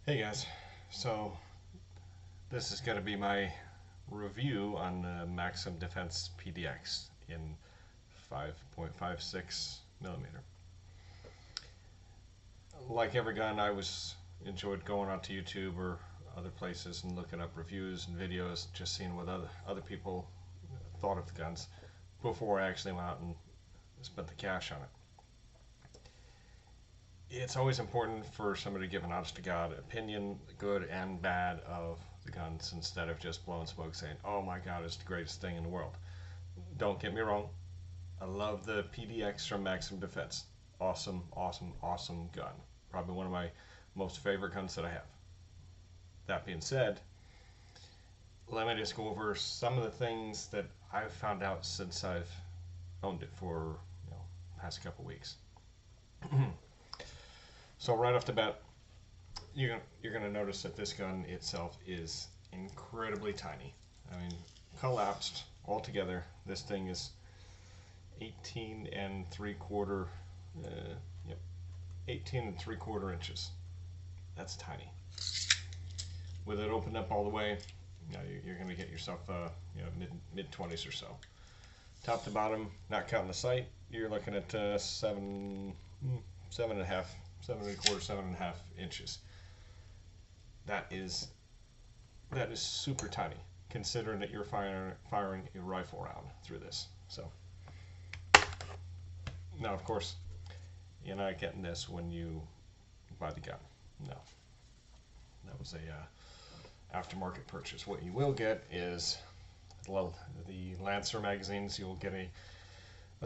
Hey guys, so this is going to be my review on the Maxim Defense PDX in 5.56 millimeter. Like every gun, I enjoyed going onto YouTube or other places and looking up reviews and videos, just seeing what other people thought of the guns before I actually went out and spent the cash on it. It's always important for somebody to give an honest to God opinion, good and bad, of the guns instead of just blowing smoke saying, oh my God, it's the greatest thing in the world. Don't get me wrong. I love the PDX from Maxim Defense. Awesome, awesome, awesome gun. Probably one of my most favorite guns that I have. That being said, let me just go over some of the things that I've found out since I've owned it for past couple weeks. So right off the bat, you're going to notice that this gun itself is incredibly tiny. I mean, collapsed altogether, this thing is 18 and 3/4, 18 and 3/4 inches. That's tiny. With it opened up all the way, you're going to get yourself mid 20s or so. Top to bottom, not counting the sight, you're looking at 7.5, 7.25, 7.5 inches. That is super tiny, considering that you're firing a rifle round through this. So now, of course, you're not getting this when you buy the gun. No, that was a aftermarket purchase. What you will get is the Lancer magazines. You'll get a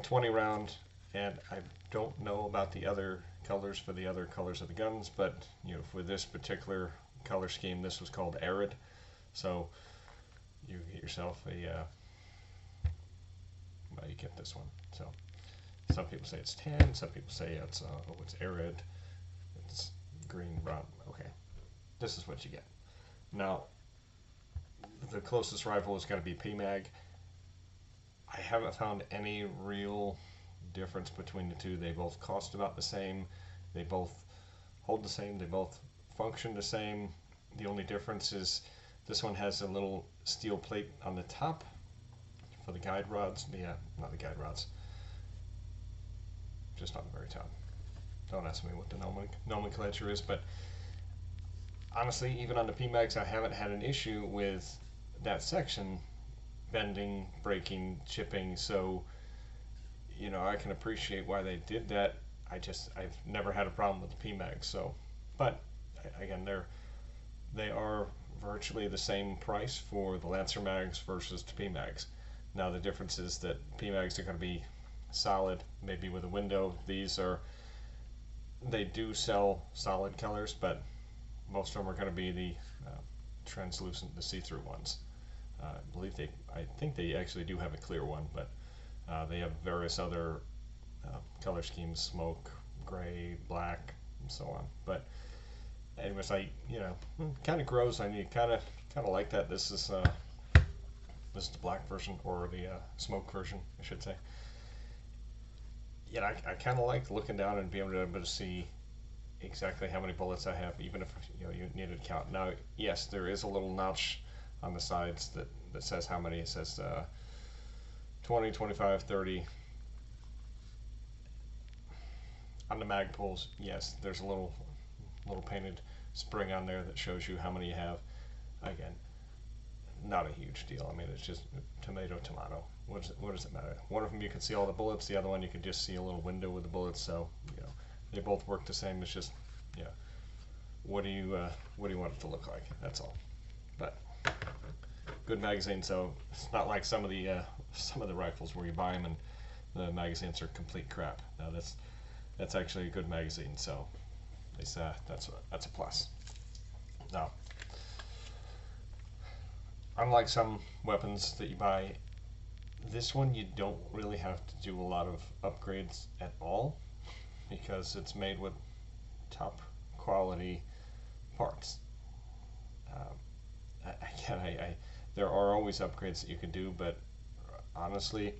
20 round, and I don't know about the other colors for the other colors of the guns, but for this particular color scheme, this was called Arid. So you get yourself well, you get this one. So some people say it's tan, some people say it's Arid, it's green, brown. Okay, this is what you get. Now, the closest rifle is going to be PMag. I haven't found any real difference between the two. They both cost about the same, they both hold the same, they both function the same. The only difference is this one has a little steel plate on the top for the guide rods. Not the guide rods, just on the very top. Don't ask me what the nomenclature is, but honestly, even on the PMags, I haven't had an issue with that section bending, breaking, chipping. So I can appreciate why they did that. I've never had a problem with the PMags. So, but again, they are virtually the same price for the Lancer mags versus the PMags. Now the difference is that PMags are going to be solid, maybe with a window. They do sell solid colors, but most of them are going to be the translucent, the see-through ones. I think they actually do have a clear one, but they have various other color schemes: smoke, gray, black, and so on. But anyways, kind of grows. I mean, kind of like that. This is the black version, or the smoke version, I should say. I kind of like looking down and being able to see exactly how many bullets I have, even if you needed to count. Now, yes, there is a little notch on the sides that says how many. It says 20, 25, 30. On the mag pulls, yes, there's a little painted spring on there that shows you how many you have. Again, not a huge deal. I mean, it's just tomato. What does it matter? One of them you can see all the bullets. The other one you can just see a little window with the bullets. So they both work the same. It's just what do you want it to look like? That's all. But good magazine. So it's not like some of the rifles where you buy them and the magazines are complete crap. Now that's actually a good magazine. So at least that's a plus. Now, unlike some weapons that you buy, this one you don't really have to do a lot of upgrades at all, because it's made with top quality parts. There are always upgrades that you can do, but honestly,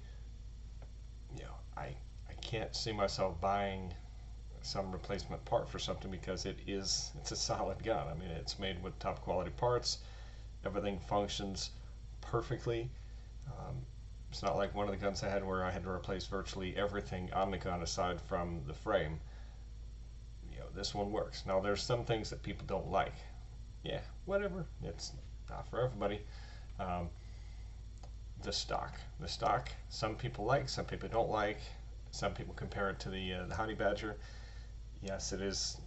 I can't see myself buying some replacement part for something, because it's a solid gun. I mean, it's made with top quality parts. Everything functions perfectly. It's not like one of the guns I had where I had to replace virtually everything on the gun aside from the frame. This one works. Now, there's some things that people don't like. Yeah, whatever. It's not for everybody. The stock, some people like, some people don't like. Some people compare it to the Honey Badger. Yes, it is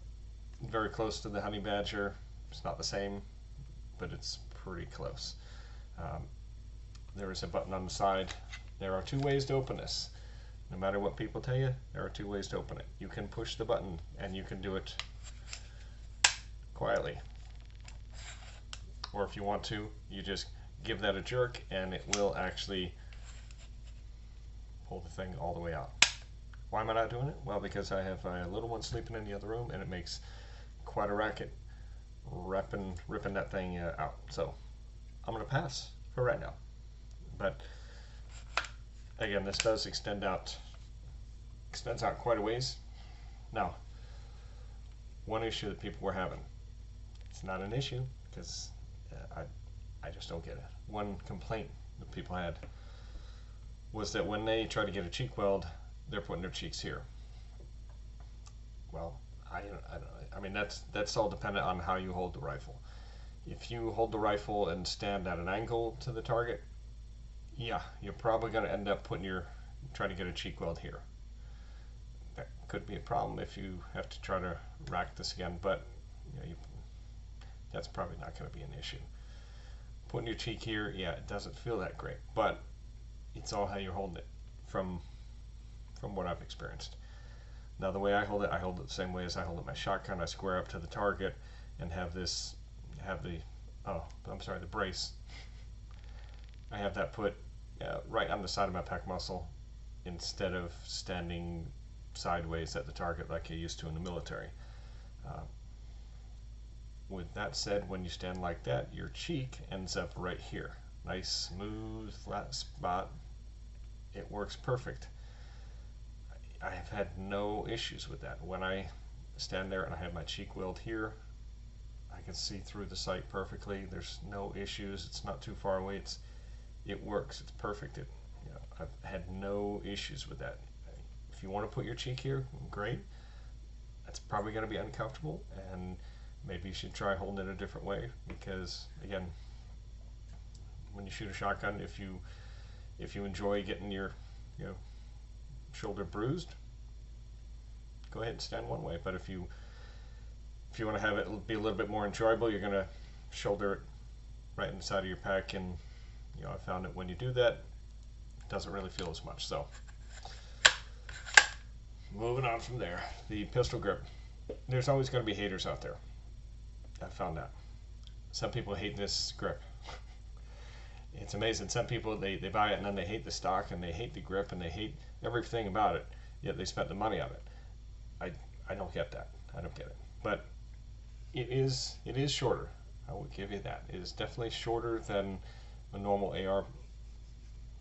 very close to the Honey Badger. It's not the same, but it's pretty close. There is a button on the side. There are 2 ways to open this. No matter what people tell you, there are 2 ways to open it. You can push the button, and you can do it quietly. Or if you want to, you just give that a jerk, and it will actually pull the thing all the way out. Why am I not doing it? Well, because I have a little one sleeping in the other room, and it makes quite a racket ripping that thing out. So I'm going to pass for right now. But again, this does extends out quite a ways. Now, one issue that people were having, it's not an issue because I just don't get it. One complaint that people had was that when they try to get a cheek weld, they're putting their cheeks here. Well, I don't know. I mean, that's all dependent on how you hold the rifle. If you hold the rifle and stand at an angle to the target, yeah, you're probably going to end up trying to get a cheek weld here. That could be a problem if you have to try to rack this again, but that's probably not going to be an issue. Putting your cheek here, yeah, it doesn't feel that great, but it's all how you're holding it from what I've experienced. Now, the way I hold it the same way as I hold it my shotgun. I square up to the target and have the brace. I have that put right on the side of my pec muscle instead of standing sideways at the target like you used to in the military. With that said, when you stand like that, your cheek ends up right here. Nice, smooth, flat spot. It works perfect. I have had no issues with that. When I stand there and I have my cheek weld here, I can see through the sight perfectly. There's no issues. It's not too far away. It works. It's perfect. I've had no issues with that. If you want to put your cheek here, great. That's probably going to be uncomfortable, and maybe you should try holding it a different way, because again, when you shoot a shotgun, if you enjoy getting your shoulder bruised, go ahead and stand one way. But if you want to have it be a little bit more enjoyable, you're going to shoulder it right inside of your pack, and I found that when you do that, it doesn't really feel as much. So moving on from there, the pistol grip. There's always going to be haters out there. I found that. Some people hate this grip. It's amazing. Some people, they buy it and then they hate the stock and they hate the grip and they hate everything about it, yet they spent the money on it. I don't get that. I don't get it. But it is shorter. I will give you that. It is definitely shorter than a normal AR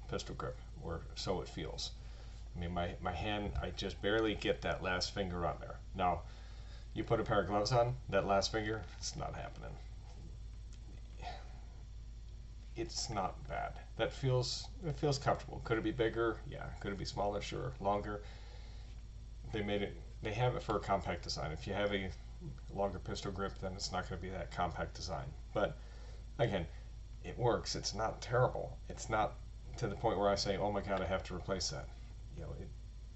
pistol grip, or so it feels. I mean, my hand, I just barely get that last finger on there. Now, you put a pair of gloves on, that last finger, it's not happening. It's not bad. It feels comfortable. Could it be bigger? Yeah. Could it be smaller? Sure. Longer? They have it for a compact design. If you have a longer pistol grip, then it's not going to be that compact design. But again, it works. It's not terrible. It's not to the point where I say, oh my God, I have to replace that.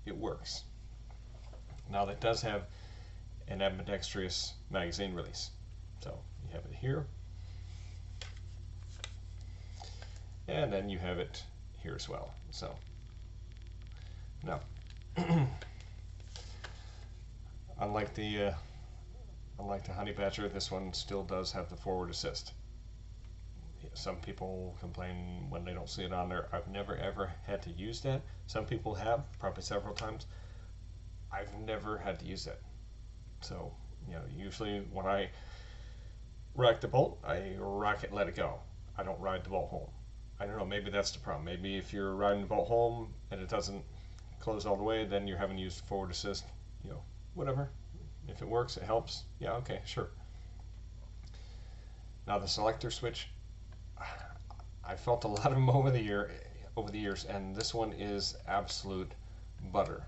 It works. Now, that does have an ambidextrous magazine release. So you have it here, and then you have it here as well. So now, unlike the Honey Badger, this one still does have the forward assist. Some people complain when they don't see it on there. I've never ever had to use that. Some people have, probably several times. I've never had to use that. So, usually when I rack the bolt, I rack it, let it go. I don't ride the bolt home. I don't know, maybe that's the problem. Maybe if you're riding the bolt home and it doesn't close all the way, then you're having to use forward assist. whatever. If it works, it helps. Yeah, okay, sure. Now the selector switch, I felt a lot of them over the years, and this one is absolute butter.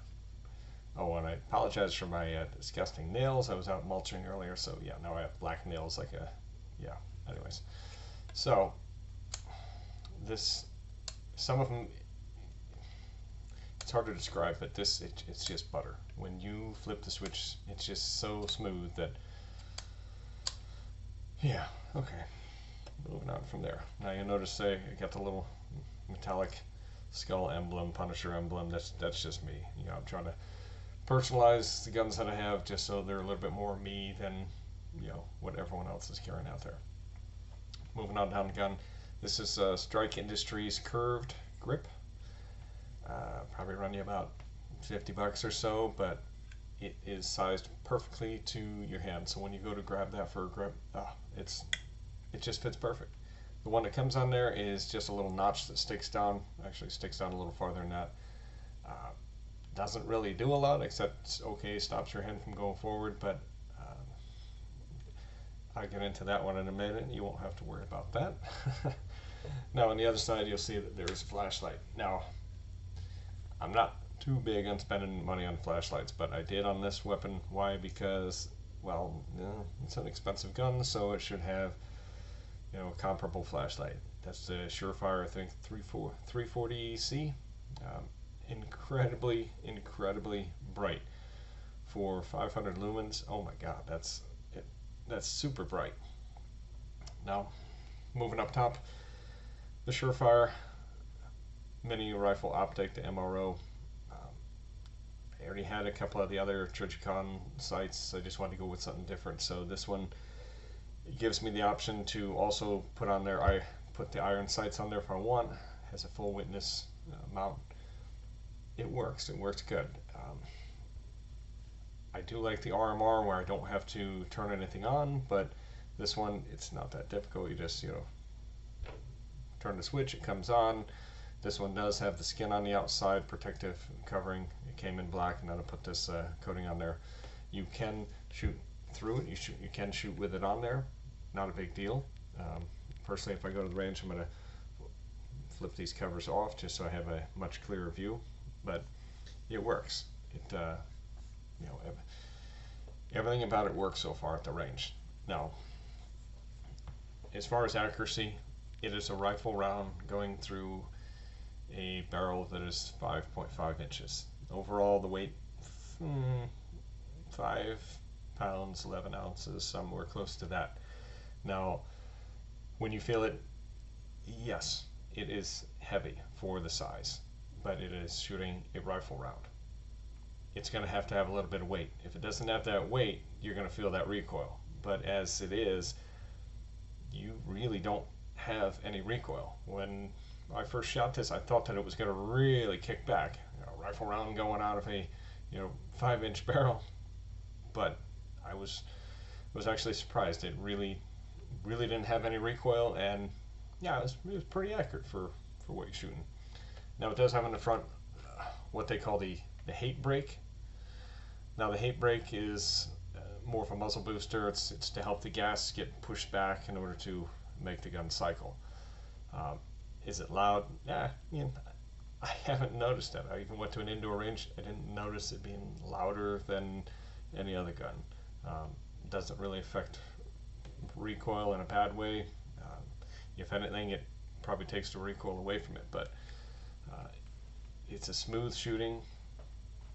Oh, and I apologize for my disgusting nails. I was out mulching earlier, so yeah, now I have black nails like a, yeah, anyways. So, this, some of them, it's hard to describe, but it's just butter. When you flip the switch, it's just so smooth that, yeah, okay. Moving on from there. Now you notice I got the little metallic skull emblem, Punisher emblem. That's just me. You know, I'm trying to personalize the guns that I have just so they're a little bit more me than, you know, what everyone else is carrying out there. Moving on down the gun. This is Strike Industries curved grip. Probably run you about $50 or so, but it is sized perfectly to your hand. So when you go to grab that for a grip, it just fits perfect. The one that comes on there is just a little notch that sticks down, actually sticks down a little farther than that. Doesn't really do a lot, except, okay, stops your hand from going forward, but I'll get into that one in a minute. You won't have to worry about that. Now on the other side, you'll see that there's a flashlight. Now, I'm not too big on spending money on flashlights, but I did on this weapon. Why? Because, well, it's an expensive gun, so it should have, you know, a comparable flashlight. That's the Surefire, I think, 340C. Incredibly bright for 500 lumens. Oh my God, that's super bright. Now, moving up top, the Surefire mini rifle optic, the MRO. I already had a couple of the other Trigicon sights. I just wanted to go with something different. So this one gives me the option to also put on there. I put the iron sights on there if I want. Has a full witness mount. It works. It works good. I do like the RMR where I don't have to turn anything on, but this one, it's not that difficult. You just, you know, turn the switch, it comes on. This one does have the skin on the outside, protective covering. It came in black, and then I put this coating on there. You can shoot through it. You can shoot with it on there. Not a big deal. Personally, if I go to the range, I'm going to flip these covers off just so I have a much clearer view. But it works. It, you know, everything about it works so far at the range. Now, as far as accuracy, it is a rifle round going through a barrel that is 5.5 inches. Overall, the weight, 5 pounds, 11 ounces, somewhere close to that. Now, when you feel it, yes, it is heavy for the size, but it is shooting a rifle round. It's going to have a little bit of weight. If it doesn't have that weight, you're going to feel that recoil. But as it is, you really don't have any recoil. When I first shot this, I thought that it was going to really kick back. You know, rifle round going out of a, you know, 5-inch barrel. But I was actually surprised. It really didn't have any recoil, and yeah, it was pretty accurate for what you're shooting. Now it does have on the front what they call the hate brake. Now the hate brake is more of a muzzle booster. It's to help the gas get pushed back in order to make the gun cycle. Is it loud? Yeah, you know, I haven't noticed that. I even went to an indoor range. I didn't notice it being louder than any other gun. Doesn't really affect recoil in a bad way. If anything, it probably takes the recoil away from it. But it's a smooth shooting.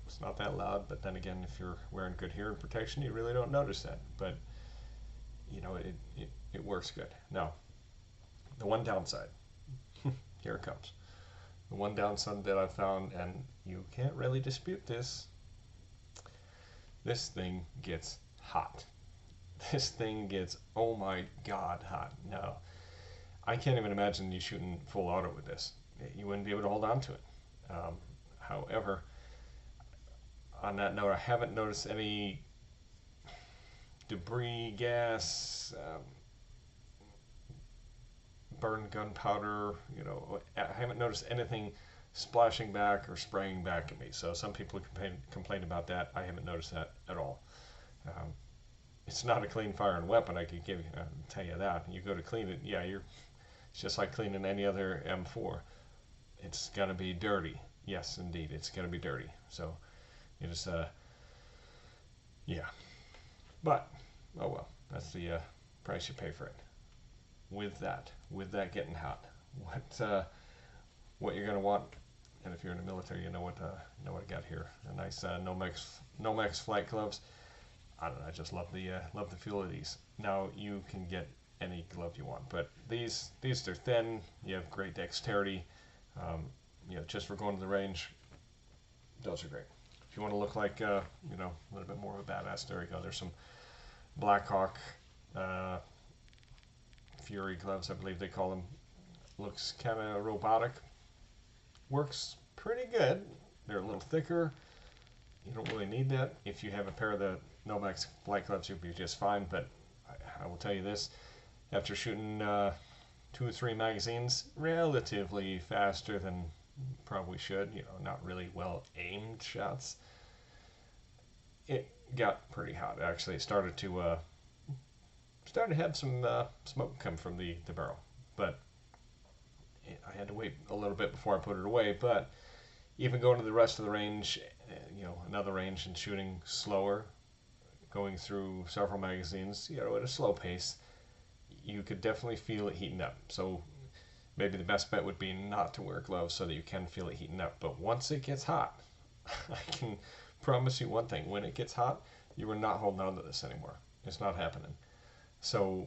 It's not that loud, but then again, if you're wearing good hearing protection, you really don't notice that. But you know, it works good. Now, the one downside, here it comes. The one downside that I found, and you can't really dispute this, this thing gets hot. This thing gets, oh my God, hot. No, I can't even imagine you shooting full auto with this. You wouldn't be able to hold on to it. However, on that note, I haven't noticed any debris, gas, burned gunpowder. You know, I haven't noticed anything splashing back or spraying back at me. So some people complain about that. I haven't noticed that at all. It's not a clean firing weapon. I could tell you that. You go to clean it, yeah, it's just like cleaning any other M4. It's gonna be dirty. Yes, indeed, it's gonna be dirty. So it is, yeah. But oh well, that's the price you pay for it. With that getting hot, what you're gonna want, and if you're in the military, you know what I got here. A nice Nomex flight gloves. I don't know. I just love the feel of these. Now you can get any glove you want, but these they're thin. You have great dexterity. Just for going to the range, those are great. If you want to look like a little bit more of a badass, there you go. There's some Blackhawk Fury gloves, I believe they call them. Looks kind of robotic. Works pretty good. They're a little thicker. You don't really need that. If you have a pair of the Nomex flight gloves, you'll be just fine. But I will tell you this: after shooting 2 or 3 magazines, relatively faster than probably should, not really well aimed shots, it got pretty hot. Actually, it started to have some smoke come from the barrel, but I had to wait a little bit before I put it away. But even going to the rest of the range, another range, and shooting slower, going through several magazines, at a slow pace, you could definitely feel it heating up. So maybe the best bet would be not to wear gloves so that you can feel it heating up. But once it gets hot, I can promise you one thing: when it gets hot, you are not holding on to this anymore. It's not happening. So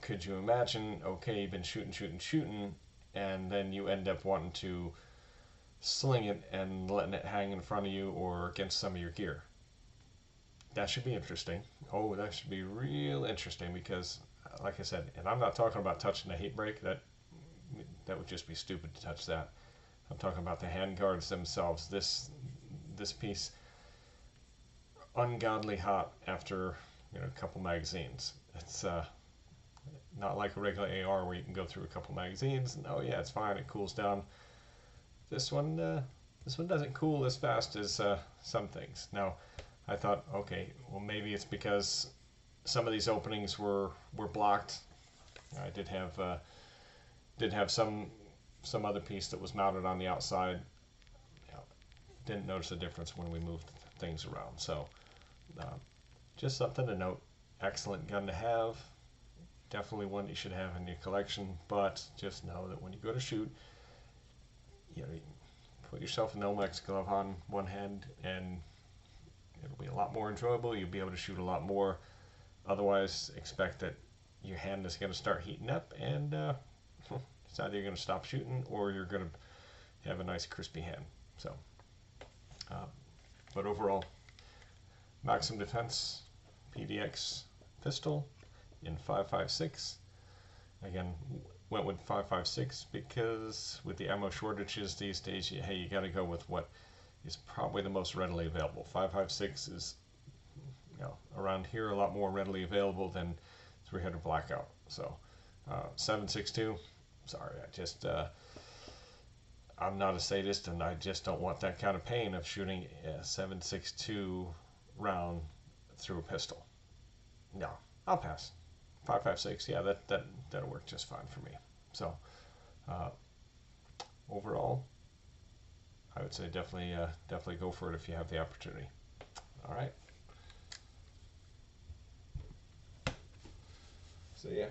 could you imagine, okay, you've been shooting, and then you end up wanting to sling it and letting it hang in front of you or against some of your gear? That should be interesting. Oh, that should be real interesting, because like I said, and I'm not talking about touching the heat brake. That would just be stupid to touch that. I'm talking about the hand guards themselves. This piece, ungodly hot after a couple magazines. It's not like a regular AR where you can go through a couple magazines and yeah, it's fine, it cools down. This one doesn't cool as fast as some things. Now, I thought, okay, well, maybe it's because some of these openings were blocked. I did have some other piece that was mounted on the outside. Didn't notice a difference when we moved things around. So just something to note. Excellent gun to have. Definitely one you should have in your collection. But just know that when you go to shoot, you put yourself a Nomex glove on one hand, and it'll be a lot more enjoyable. You'll be able to shoot a lot more. Otherwise, expect that your hand is going to start heating up, and it's either you're going to stop shooting or you're going to have a nice crispy hand. So, but overall, Maxim Defense PDX pistol in 5.56. Again, went with 5.56 because with the ammo shortages these days, you got to go with what is probably the most readily available. 5.56 is around here a lot more readily available than 300 Blackout. So 7.62. Sorry, I'm not a sadist, and I just don't want that kind of pain of shooting a 7.62 round through a pistol. No, I'll pass. 5.56, yeah, that'll work just fine for me. So overall, I would say definitely go for it if you have the opportunity. All right. So yeah.